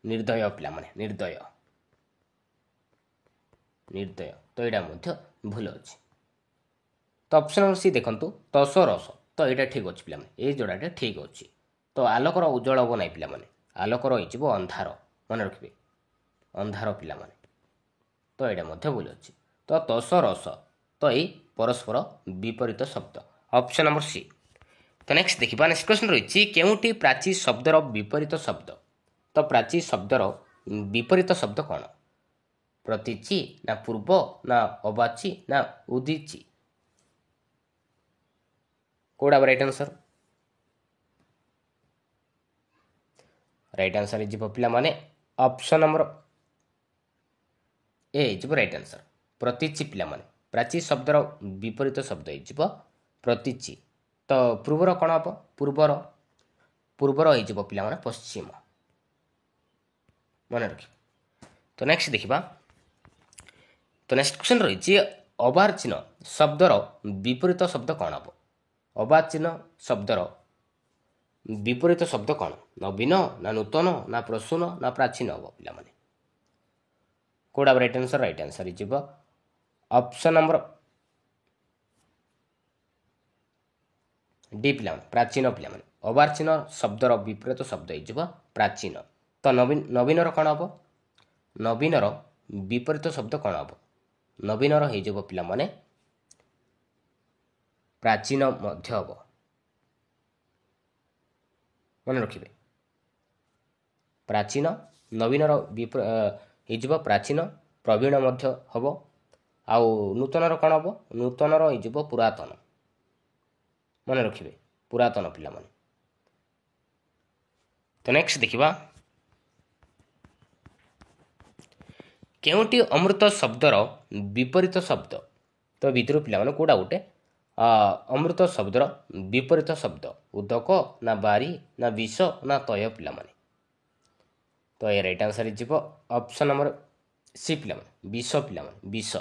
ନିର୍ଦ୍ଦୟ ପିଲାମାନେ, ନିର୍ଦ୍ଦୟ, ନିର୍ଦ୍ଦୟ। ତ ଏଇଟା ମଧ୍ୟ ଭୁଲ ଅଛି। ତ ଅପସନ୍ ନମ୍ବର ସି ଦେଖନ୍ତୁ ତସ ରସ, ତ ଏଇଟା ଠିକ୍ ଅଛି ପିଲାମାନେ, ଏଇ ଯୋଡ଼ାଟା ଠିକ୍ ଅଛି। ତ ଆଲୋକର ଉଜ୍ଜଳ ହେବ ନାହିଁ ପିଲାମାନେ, ଆଲୋକର ହେଇଯିବ ଅନ୍ଧାର, ମନେ ରଖିବେ ଅନ୍ଧାର ପିଲାମାନେ। ତ ଏଇଟା ମଧ୍ୟ ଭୁଲ ଅଛି। ତ ତସ ରସ, ତ ଏଇ ପରସ୍ପର ବିପରୀତ ଶବ୍ଦ, ଅପସନ୍ ନମ୍ବର ସି। ତ ନେକ୍ସଟ ଦେଖିବା, ନେକ୍ସଟ କ୍ୱେଶ୍ଚନ୍ ରହିଛି କେଉଁଟି ପ୍ରାଚୀ ଶବ୍ଦର ବିପରୀତ ଶବ୍ଦ? ତ ପ୍ରାଚୀ ଶବ୍ଦର ବିପରୀତ ଶବ୍ଦ କ'ଣ? ପ୍ରତୀଚୀ ନା ପୂର୍ବ ନା ଅବାଚୀ ନା ଉଦିଚୀ? କୋଉଟା ହେବ ରାଇଟ୍ ଆନ୍ସର? ରାଇଟ୍ ଆନ୍ସର ହେଇଯିବ ପିଲାମାନେ ଅପସନ୍ ନମ୍ବର ଏ ହେଇଯିବ ରାଇଟ୍ ଆନ୍ସର, ପ୍ରତୀଚୀ ପିଲାମାନେ। ପ୍ରାଚୀ ଶବ୍ଦର ବିପରୀତ ଶବ୍ଦ ହେଇଯିବ ପ୍ରତୀଚୀ। ତ ପୂର୍ବର କ'ଣ ହେବ? ପୂର୍ବର, ପୂର୍ବର ହେଇଯିବ ପିଲାମାନେ ପଶ୍ଚିମ, ମନେ ରଖିବେ। ତ ନେକ୍ସଟ ଦେଖିବା, ତ ନେକ୍ସଟ କ୍ୱେଶ୍ଚନ୍ ରହିଛି ଅବାର୍ଚ୍ଚିନ ଶବ୍ଦର ବିପରୀତ ଶବ୍ଦ କ'ଣ ହେବ? ଅବାର୍ଚ୍ଚିନ ଶବ୍ଦର ବିପରୀତ ଶବ୍ଦ କ'ଣ? ନବୀନ ନା ନୂତନ ନା ପ୍ରସୂନ ନା ପ୍ରାଚୀନ ହେବ ପିଲାମାନେ? କୋଉଟା ରାଇଟ୍ ଆନ୍ସର? ରାଇଟ୍ ଆନ୍ସର ହେଇଯିବ ଅପସନ୍ ନମ୍ବର ଡି ପିଲାମାନେ, ପ୍ରାଚୀନ ପିଲାମାନେ। ଅବାର୍ଚ୍ଚିନ ଶବ୍ଦର ବିପରୀତ ଶବ୍ଦ ହେଇଯିବ ପ୍ରାଚୀନ। ତ ନବୀନର କ'ଣ ହେବ? ନବୀନର ବିପରୀତ ଶବ୍ଦ କ'ଣ ହେବ? ନବୀନର ହେଇଯିବ ପିଲାମାନେ ପ୍ରାଚୀନ ମଧ୍ୟ ହେବ, ମନେ ରଖିବେ ପ୍ରାଚୀନ ନବୀନର ହେଇଯିବ ପ୍ରାଚୀନ, ପ୍ରବୀଣ ମଧ୍ୟ ହେବ। ଆଉ ନୂତନର କ'ଣ ହେବ? ନୂତନର ହେଇଯିବ ପୁରାତନ। ମନେ ରଖିବେ, ପୁରାତନ ପିଲାମାନେ। ତ ନେକ୍ସଟ ଦେଖିବା, କେଉଁଟି ଅମୃତ ଶବ୍ଦର ବିପରୀତ ଶବ୍ଦ? ତ ଭିତରୁ ପିଲାମାନେ କେଉଁଟା ଗୋଟେ ଅମୃତ ଶବ୍ଦର ବିପରୀତ ଶବ୍ଦ? ଉଦକ ନା ବାରି ନା ବିଷ ନା ତୟ ପିଲାମାନେ? ତ ଏ ରାଇଟ୍ ଆନ୍ସର ହେଇଯିବ ଅପସନ୍ ନମ୍ବର ସି ପିଲାମାନେ, ବିଷ ପିଲାମାନେ, ବିଷ।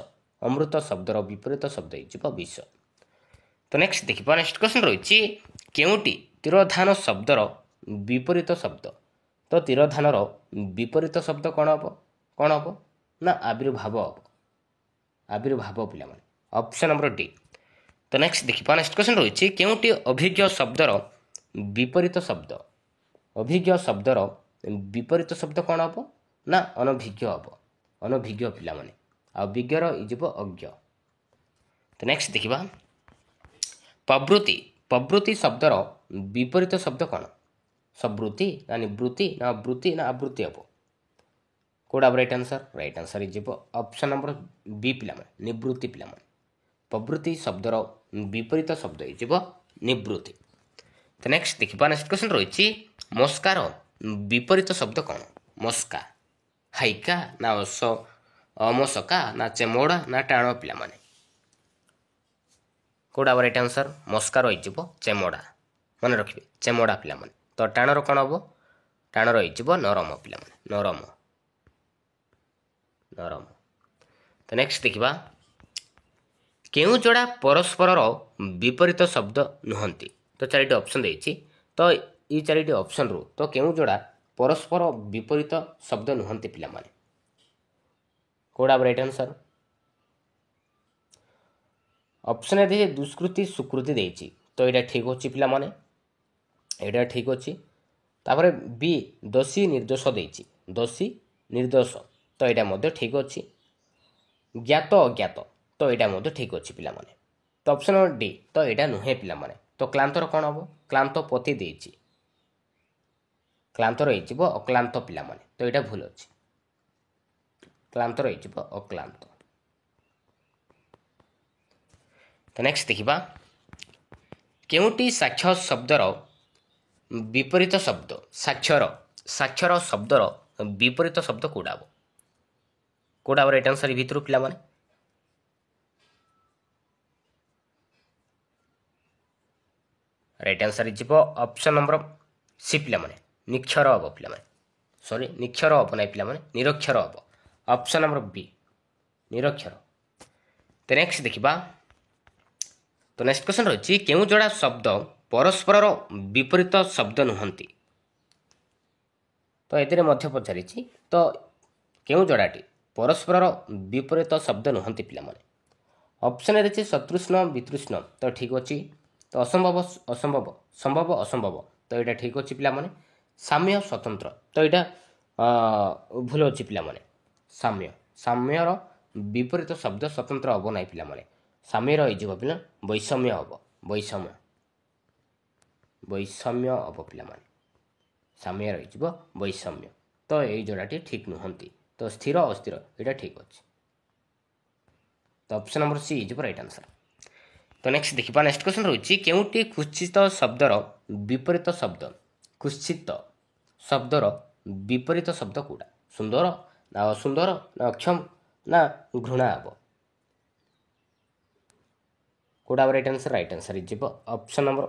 ଅମୃତ ଶବ୍ଦର ବିପରୀତ ଶବ୍ଦ ହେଇଯିବ ବିଷ। ତ ନେକ୍ସଟ ଦେଖିବା, ନେକ୍ସଟ କ୍ୱେଶ୍ଚନ୍ ରହିଛି, କେଉଁଟି ତିରୋଧାନ ଶବ୍ଦର ବିପରୀତ ଶବ୍ଦ? ତ ତିରୋଧାନର ବିପରୀତ ଶବ୍ଦ କ'ଣ ହେବ? କ'ଣ ହେବ ନା ଆବିର୍ଭାବ ହେବ। ଆବିର୍ଭାବ ପିଲାମାନେ, ଅପସନ୍ ନମ୍ବର ଡି। ତ ନେକ୍ସଟ ଦେଖିବା, ନେକ୍ସଟ କ୍ୱେଶ୍ଚନ୍ ରହିଛି, କେଉଁଟି ଅଭିଜ୍ଞ ଶବ୍ଦର ବିପରୀତ ଶବ୍ଦ? ଅଭିଜ୍ଞ ଶବ୍ଦର ବିପରୀତ ଶବ୍ଦ କ'ଣ ହେବ ନା ଅନଭିଜ୍ଞ ହେବ। ଅନଭିଜ୍ଞ ପିଲାମାନେ, ଆଉ ବିଜ୍ଞର ହେଇଯିବ ଅଜ୍ଞ। ତ ନେକ୍ସଟ ଦେଖିବା, ପ୍ରବୃତ୍ତି। ପ୍ରବୃତ୍ତି ଶବ୍ଦର ବିପରୀତ ଶବ୍ଦ କ'ଣ? ସବୃତ୍ତି ନା ନିବୃତ୍ତି ନା ବୃତ୍ତି ନା ଆବୃତ୍ତି ହେବ? କେଉଁଟା ରାଇଟ୍ ଆନ୍ସର? ରାଇଟ୍ ଆନ୍ସର ହେଇଯିବ ଅପସନ୍ ନମ୍ବର ବି ପିଲାମାନେ, ନିବୃତ୍ତି ପିଲାମାନେ। ପ୍ରବୃତ୍ତି ଶବ୍ଦର ବିପରୀତ ଶବ୍ଦ ହେଇଯିବ ନିବୃତ୍ତି। ତ ନେକ୍ସଟ ଦେଖିବା, ନେକ୍ସଟ କ୍ୱେଶ୍ଚନ୍ ରହିଛି, ମସ୍କାର ବିପରୀତ ଶବ୍ଦ କ'ଣ? ମସ୍କା, ହାଇକା ନା ଅମସକା ନା ଚେମଡ଼ା ନା ଟାଣ ପିଲାମାନେ? କେଉଁଟା ରାଇଟ୍ ଆନ୍ସର? ମସ୍କାର ହେଇଯିବ ଚେମଡ଼ା। ମନେ ରଖିବେ, ଚେମଡ଼ା ପିଲାମାନେ। ତ ଟାଣର କ'ଣ ହେବ? ଟାଣର ହେଇଯିବ ନରମ ପିଲାମାନେ, ନରମ, ନରମ। ତ ନେକ୍ସଟ ଦେଖିବା, କେଉଁ ଯୋଡ଼ା ପରସ୍ପରର ବିପରୀତ ଶବ୍ଦ ନୁହନ୍ତି? ତ ଚାରିଟି ଅପସନ୍ ଦେଇଛି। ତ ଏଇ ଚାରିଟି ଅପସନ୍ରୁ ତ କେଉଁ ଯୋଡ଼ା ପରସ୍ପର ବିପରୀତ ଶବ୍ଦ ନୁହନ୍ତି ପିଲାମାନେ? କେଉଁଟା ରାଇଟ୍ ଆନ୍ସର? ଅପସନ୍ ଦେଇଛି ଦୁଷ୍କୃତି ସୁକୃତି ଦେଇଛି। ତ ଏଇଟା ଠିକ୍ ଅଛି ପିଲାମାନେ, ଏଇଟା ଠିକ୍ ଅଛି। ତାପରେ ବି ଦୋଷୀ ନିର୍ଦ୍ଦୋଷ ଦେଇଛି, ଦୋଷୀ ନିର୍ଦ୍ଦୋଷ। ତ ଏଇଟା ମଧ୍ୟ ଠିକ୍ ଅଛି। ଜ୍ଞାତ ଅଜ୍ଞାତ, ତ ଏଇଟା ମଧ୍ୟ ଠିକ୍ ଅଛି ପିଲାମାନେ। ତ ଅପସନ୍ ଡି, ତ ଏଇଟା ନୁହେଁ ପିଲାମାନେ। ତ କ୍ଲାନ୍ତର କ'ଣ ହେବ? କ୍ଲାନ୍ତ ପତି ଦେଇଛି, କ୍ଲାନ୍ତର ହେଇଯିବ ଅକ୍ଲାନ୍ତ ପିଲାମାନେ। ତ ଏଇଟା ଭୁଲ ଅଛି, କ୍ଲାନ୍ତର ହେଇଯିବ ଅକ୍ଲାନ୍ତ। ତ ନେକ୍ସଟ ଦେଖିବା, କେଉଁଟି ସାକ୍ଷ୍ୟ ଶବ୍ଦର ବିପରୀତ ଶବ୍ଦ? ସାକ୍ଷର, ସାକ୍ଷର ଶବ୍ଦର ବିପରୀତ ଶବ୍ଦ କେଉଁଟା ହେବ? କେଉଁଟା ରାଇଟ୍ ଆନ୍ସର ଭିତରୁ ପିଲାମାନେ? ରାଇଟ୍ ଆନ୍ସର ହେଇଯିବ ଅପସନ୍ ନମ୍ବର ସି ପିଲାମାନେ, ନିକ୍ଷର ହେବ ପିଲାମାନେ। ସରି, ନିକ୍ଷର ହେବ ନାହିଁ ପିଲାମାନେ, ନିରକ୍ଷର ହେବ। ଅପସନ୍ ନମ୍ବର ବି, ନିରକ୍ଷର। ତ ନେକ୍ସଟ ଦେଖିବା, ତ ନେକ୍ସଟ କ୍ୱେଶ୍ଚନ୍ ରହିଛି, କେଉଁ ଯୋଡ଼ା ଶବ୍ଦ ପରସ୍ପରର ବିପରୀତ ଶବ୍ଦ ନୁହନ୍ତି? ତ ଏଥିରେ ମଧ୍ୟ ପଚାରିଛି, ତ କେଉଁ ଯୋଡ଼ାଟି ପରସ୍ପରର ବିପରୀତ ଶବ୍ଦ ନୁହନ୍ତି ପିଲାମାନେ? ଅପସନ୍ ଦେଇଛି ଶତ୍ରୁଷ୍ଣ ବିତୃଷ୍ଣ। ତ ଠିକ୍ ଅଛି। ତ ଅସମ୍ଭବ ଅସମ୍ଭବ, ସମ୍ଭବ ଅସମ୍ଭବ। ତ ଏଇଟା ଠିକ୍ ଅଛି ପିଲାମାନେ। ସାମ୍ୟ ସ୍ୱତନ୍ତ୍ର, ତ ଏଇଟା ଭୁଲ ଅଛି ପିଲାମାନେ। ସାମ୍ୟ, ସାମ୍ୟର ବିପରୀତ ଶବ୍ଦ ସ୍ୱତନ୍ତ୍ର ହେବ ନାହିଁ ପିଲାମାନେ। ସାମ୍ୟର ହେଇଯିବ ପିଲା ବୈଷମ୍ୟ ହେବ, ବୈଷମ୍ୟ, ବୈଷମ୍ୟ ହେବ ପିଲାମାନେ। ସାମ୍ୟର ହେଇଯିବ ବୈଷମ୍ୟ। ତ ଏଇ ଯୋଡ଼ାଟି ଠିକ୍ ନୁହନ୍ତି। ତ ସ୍ଥିର ଅସ୍ଥିର ଏଇଟା ଠିକ୍ ଅଛି। ତ ଅପସନ୍ ନମ୍ବର ସି ହେଇଯିବ ରାଇଟ୍ ଆନ୍ସର। ତ ନେକ୍ସଟ ଦେଖିବା, ନେକ୍ସଟ କ୍ୱେଶ୍ଚନ୍ ରହିଛି, କେଉଁଟି କୁତ୍ସିତ ଶବ୍ଦର ବିପରୀତ ଶବ୍ଦ? କୁତ୍ସିତ ଶବ୍ଦର ବିପରୀତ ଶବ୍ଦ କେଉଁଟା? ସୁନ୍ଦର ନା ଅସୁନ୍ଦର ନା ଅକ୍ଷମ ନା ଘୃଣା ହେବ? କେଉଁଟା ରାଇଟ୍ ଆନ୍ସର? ରାଇଟ୍ ଆନ୍ସର ହେଇଯିବ ଅପସନ୍ ନମ୍ବର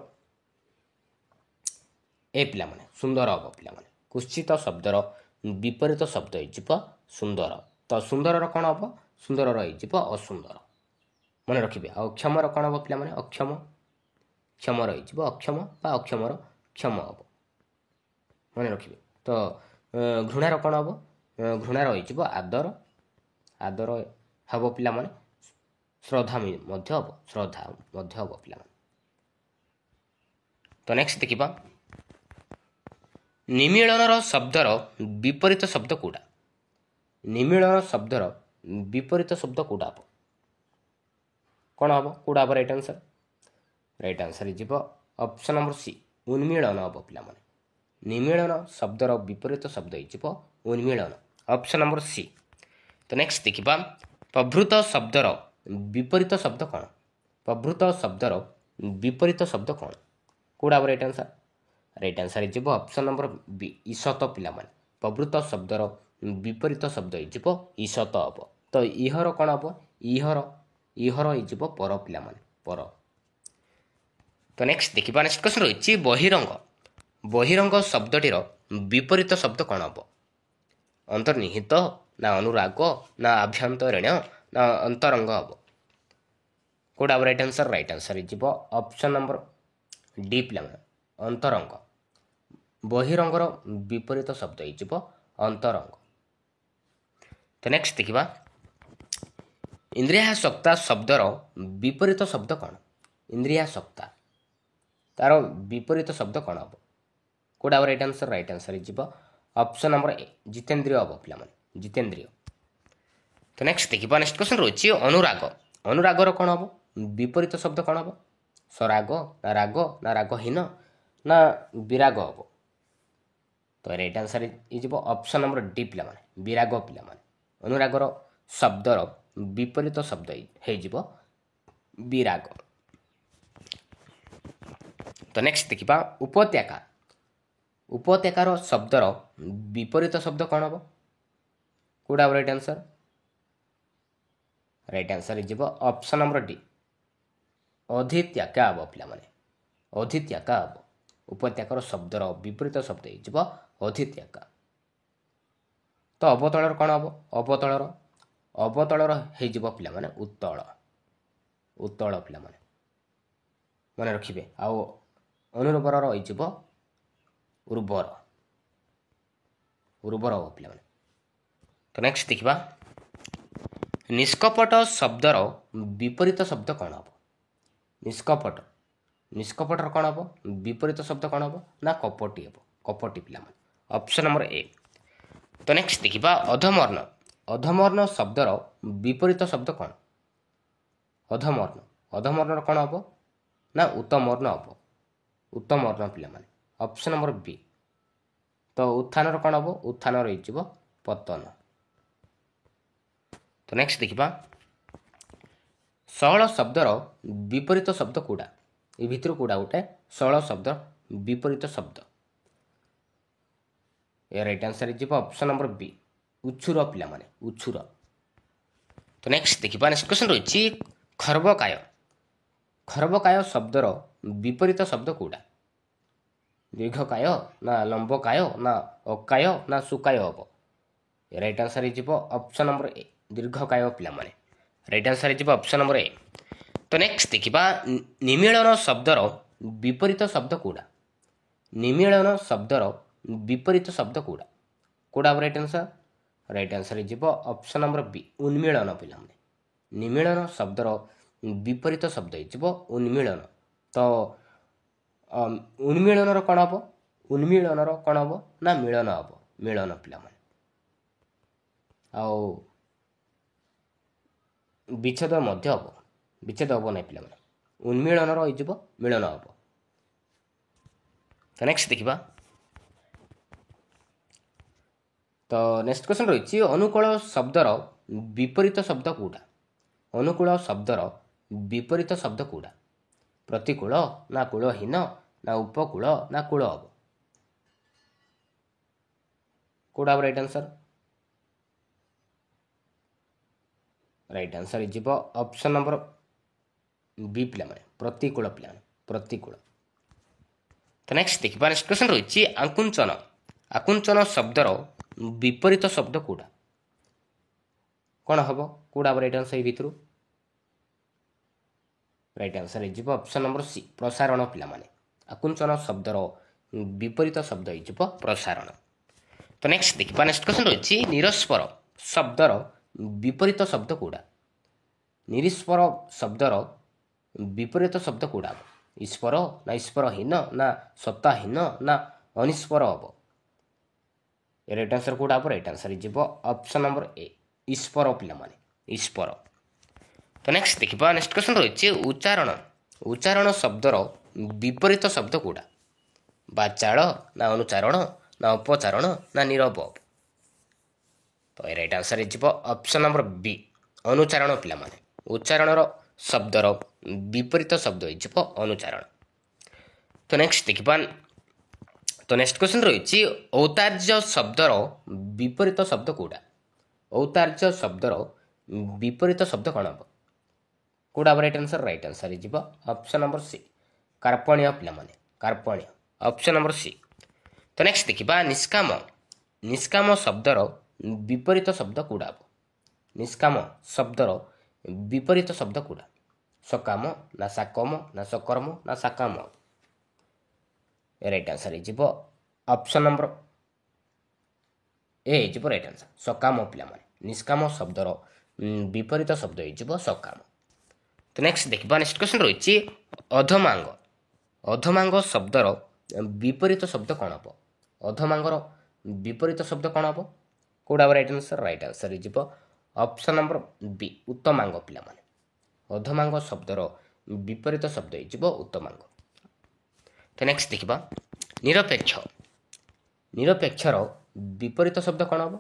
ଏ ପିଲାମାନେ, ସୁନ୍ଦର ହେବ ପିଲାମାନେ। କୁତ୍ସିତ ଶବ୍ଦର ବିପରୀତ ଶବ୍ଦ ହେଇଯିବ ସୁନ୍ଦର। ତ ସୁନ୍ଦରର କ'ଣ ହେବ? ସୁନ୍ଦରର ହେଇଯିବ ଅସୁନ୍ଦର। ମନେ ରଖିବେ। ଆଉ ଅକ୍ଷମର କ'ଣ ହେବ ପିଲାମାନେ? ଅକ୍ଷମ, କ୍ଷମର ହେଇଯିବ ଅକ୍ଷମ ବା ଅକ୍ଷମର କ୍ଷମ ହେବ। ମନେ ରଖିବେ। ତ ଘୃଣାର କ'ଣ ହେବ? ଘୃଣାର ହେଇଯିବ ଆଦର, ଆଦର ହେବ ପିଲାମାନେ। ଶ୍ରଦ୍ଧା ମଧ୍ୟ ହେବ, ଶ୍ରଦ୍ଧା ମଧ୍ୟ ହେବ ପିଲାମାନେ। ତ ନେକ୍ସଟ ଦେଖିବା, ନିମିଳନର ଶବ୍ଦର ବିପରୀତ ଶବ୍ଦ କେଉଁଟା? ନିମିଳନ ଶବ୍ଦର ବିପରୀତ ଶବ୍ଦ କେଉଁଟା ହେବ? କ'ଣ ହେବ? କେଉଁଟା ହେବ ରାଇଟ୍ ଆନ୍ସର? ରାଇଟ୍ ଆନ୍ସର ହେଇଯିବ ଅପସନ୍ ନମ୍ବର ସି, ଉନ୍ମିଳନ ହେବ ପିଲାମାନେ। निमिलन शब्दर विपरीत शब्द हो उन्मीलन ऑप्शन नंबर सी। तो नेक्स्ट देखिबा प्रभृत शब्दर विपरीत शब्द कौन प्रभृत शब्दर विपरीत शब्द कौन कोड़ा राइट आंसर हो ऑप्शन नंबर बी ईसत पिला माने प्रभृत शब्दर विपरीत शब्द हो ईसत हम तो इहर कौन हम इहर इहर हो पर पिला माने पर। तो नेक्स्ट देखिबा नेक्स्ट क्वेश्चन रही बहिरंग बहिरंग शब्दटीर विपरीत शब्द कौन हम अंतर्निहित ना अनुराग ना आभ्यंतरीण ना अंतरंग हम कोड़ा राइट आंसर हो ऑप्शन नंबर डी पिला अंतरंग बहिरंगर विपरीत शब्द हो अंतरंग। तो नेक्स्ट देखिबा इंद्रियासक्ता शब्दर विपरीत शब्द कौन इंद्रियासक्ता तार विपरीत शब्द कौन हम कोड़ा राइट आंसर हो ऑप्शन नंबर ए जितेंद्रिय हम पिला जितेंद्रिय। तो नेक्स्ट देखिबा नेक्स्ट क्वेश्चन रही अनुराग अनुरागर कौन हम विपरीत शब्द कौन हम सराग ना रागहीन ना विराग हम तो राइट आंसर हो ऑप्शन नंबर डी पिला विराग पिला अनुरागर शब्दर विपरीत शब्द हो विराग। तो नेक्स्ट देखिबा उपत्यका उपत्यकार शब्दर विपरीत शब्द कौन हम कोड़ा राइट आंसर हो ऑप्शन नंबर डी अधित्याका हम पिला अधित्याका हम उपत्यकार शब्दर विपरीत शब्द हो अधित्याका। तो अवतलर कौन हम अवतलर अवतलर हो पिला उत्तल उत्तल पिला मन रखिए आउ अनुर्वर हो उर्वर उर्वर हम पिला। तो नेक्स्ट देखिबा निष्कपट शब्दर विपरीत शब्द कौन हम निष्कपट निष्कपटर कौन हम विपरीत शब्द कौन हम ना कपटी हम कपटी पिला ऑप्शन नंबर ए। तो नेक्स्ट देखिबा अधमर्ण अधमर्ण शब्दर विपरीत शब्द कौन अधमर्ण अधमर्ण कौन हम ना उत्तमर्ण हम उत्तमर्ण पिला ऑप्शन नंबर बी। तो उत्थान कौन हम उत्थान हो पतन। तो नेक्स्ट देखिबा सरल शब्दर विपरीत शब्द कूड़ा ये भितर कूड़ा गोटे सरल शब्द विपरीत शब्द ये राइट आंसर हो ऑप्शन नंबर बी उच्छुर पिला उच्छुर। तो नेक्स्ट देखिबा नेक्स्ट क्वेश्चन रही खर्बकाय खर्बकाय शब्दर विपरीत शब्द कूड़ा दीर्घकाय ना लंबकाय ना अकाय ना सुकाय हम राइट आंसर हो ऑप्शन नंबर ए दीर्घकाय पिला राइट आंसर हो ऑप्शन नंबर ए। तो नेक्स्ट देखिबा निमीलन शब्दर विपरीत शब्द कूड़ा निमीलन शब्दर विपरीत शब्द कूड़ा कोड़ा राइट आंसर हो ऑप्शन नंबर बी उन्मीलन पिला निमीलन शब्दर विपरीत शब्द हो उन्मीलन। तो उन्मीलन कौन हम उन्मीलन कौन हम ना मिलन हम मिलन पिला आउ विच्छेद मध्य हम विच्छेद हम ना पिला उन्मीलन हो मिलन हम। तो नेक्स्ट देखिबा तो नेक्स्ट क्वेश्चन रही अनुकूल शब्दर विपरीत शब्द कूड़ा अनुकूल शब्दर विपरीत शब्द कूड़ा प्रतिकूल ना कूलहीन ना उपकूल ना कूल हम कोड़ा राइट आंसर हो ऑप्शन नंबर बी पिला प्रतिकूल पिला प्रतिकूल। तो नेक्स्ट देखिबा नेक्स्ट क्वेश्चन रही आकुंचन आकुंचन शब्दर विपरीत शब्द कूड़ा कौन हम कोड़ा राइट आंसर भितर राइट आंसर हो ऑप्शन नंबर सी प्रसारण पिला आकुंचन शब्दर विपरीत शब्द हो प्रसारण। तो नेक्स्ट देखिबा नेक्स्ट क्वेश्चन रही निरस्पर शब्दर विपरीत शब्द कूड़ा निरीस्पर शब्दर विपरीत शब्द कूड़ा ईश्वर ना ईश्वरहीन ना सत्ताहीन ना अनिस्पर हम राइट आंसर कोड़ा राइट आंसर हो ऑप्शन नंबर ए ईश्वर पिला ईश्वर। तो नेक्स्ट देखिबा नेक्स्ट क्वेश्चन रही उच्चारण उच्चारण शब्दर विपरीत शब्द कूड़ा ବାଚାଳ ନା ଅନୁଚାରଣ ନା ଉପଚାରଣ ନା ନିରବ। ତ ଏ ରାଇଟ୍ ଆନ୍ସର ହେଇଯିବ ଅପସନ୍ ନମ୍ବର ବି ଅନୁଚାରଣ ପିଲାମାନେ। ଉଚ୍ଚାରଣର ଶବ୍ଦର ବିପରୀତ ଶବ୍ଦ ହେଇଯିବ ଅନୁଚାରଣ। ତ ନେକ୍ସଟ ଦେଖିବା। ତ ନେକ୍ସଟ କ୍ୱେଶ୍ଚନ୍ ରହିଛି ଔଦାର୍ଯ୍ୟ ଶବ୍ଦର ବିପରୀତ ଶବ୍ଦ କୋଉଟା? ଔଦାର୍ଯ୍ୟ ଶବ୍ଦର ବିପରୀତ ଶବ୍ଦ କ'ଣ ହେବ? କୋଉଟା ରାଇଟ୍ ଆନ୍ସର? ରାଇଟ୍ ଆନ୍ସର ହେଇଯିବ ଅପସନ୍ ନମ୍ବର ସି କାର୍ପଣ୍ୟ ପିଲାମାନେ। କାର୍ପଣ୍ୟ ଅପସନ୍ ନମ୍ବର ସି। ତ ନେକ୍ସଟ ଦେଖିବା ନିଷ୍କାମ। ନିଷ୍କାମ ଶବ୍ଦର ବିପରୀତ ଶବ୍ଦ କୋଉଟା ହେବ? ନିଷ୍କାମ ଶବ୍ଦର ବିପରୀତ ଶବ୍ଦ କୋଉଟା? ସକାମ ନା ସାକମ ନା ସକର୍ମ ନା ସାକାମ? ରାଇଟ୍ ଆନ୍ସର ହେଇଯିବ ଅପସନ୍ ନମ୍ବର ଏ ହେଇଯିବ ରାଇଟ୍ ଆନ୍ସର ସକାମ ପିଲାମାନେ। ନିଷ୍କାମ ଶବ୍ଦର ବିପରୀତ ଶବ୍ଦ ହେଇଯିବ ସକାମ। ତ ନେକ୍ସଟ ଦେଖିବା ନେକ୍ସଟ କ୍ୱେଶ୍ଚନ୍ ରହିଛି ଅଧମାଙ୍ଗ। ଅଧମାଙ୍ଗ ଶବ୍ଦର ବିପରୀତ ଶବ୍ଦ କ'ଣ ହେବ? ଅଧମାଙ୍ଗର ବିପରୀତ ଶବ୍ଦ କ'ଣ ହେବ? କୋଉଟା ରାଇଟ୍ ଆନ୍ସର? ରାଇଟ୍ ଆନ୍ସର ହେଇଯିବ ଅପସନ୍ ନମ୍ବର ବି ଉତ୍ତମାଙ୍ଗ ପିଲାମାନେ। ଅଧମାଙ୍ଗ ଶବ୍ଦର ବିପରୀତ ଶବ୍ଦ ହେଇଯିବ ଉତ୍ତମାଙ୍ଗ। ତ ନେକ୍ସଟ ଦେଖିବା ନିରପେକ୍ଷ। ନିରପେକ୍ଷର ବିପରୀତ ଶବ୍ଦ କ'ଣ ହେବ?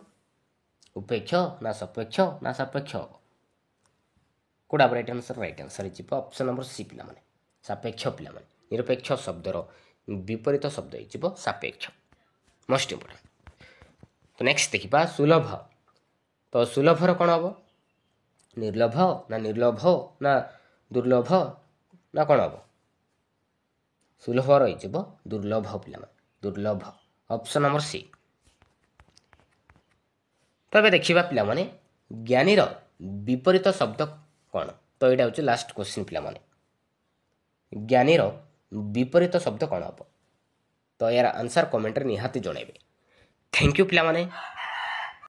ଉପେକ୍ଷ ନା ସପେକ୍ଷ ନା ସାପେକ୍ଷ? କୋଉଟା ରାଇଟ୍ ଆନ୍ସର? ରାଇଟ୍ ଆନ୍ସର ହେଇଯିବ ଅପସନ୍ ନମ୍ବର ସି ପିଲାମାନେ ସାପେକ୍ଷ ପିଲାମାନେ। ନିରପେକ୍ଷ ଶବ୍ଦର ବିପରୀତ ଶବ୍ଦ ହେଇଯିବ ସାପେକ୍ଷ। Most important. ତ ନେକ୍ସଟ ଦେଖିବା ସୁଲଭ। ତ ସୁଲଭର କ'ଣ ହେବ? ନିର୍ଲଭ ନା ନିର୍ଲୋଭ ନା ଦୁର୍ଲଭ ନା କ'ଣ ହେବ? ସୁଲଭ ରହିଯିବ ଦୁର୍ଲଭ ପିଲାମାନେ। ଦୁର୍ଲଭ ଅପସନ୍ ନମ୍ବର ସି। ତ ଏବେ ଦେଖିବା ପିଲାମାନେ ଜ୍ଞାନୀର ବିପରୀତ ଶବ୍ଦ କ'ଣ? ତ ଏଇଟା ହେଉଛି ଲାଷ୍ଟ କ୍ୱେଶ୍ଚିନ୍ ପିଲାମାନେ। ଜ୍ଞାନୀର ବିପରୀତ ଶବ୍ଦ କ'ଣ ହେବ? ତ ଏହାର ଆନ୍ସର କମେଣ୍ଟରେ ନିହାତି ଜଣାଇବେ। ଥ୍ୟାଙ୍କ ୟୁ ପିଲାମାନେ।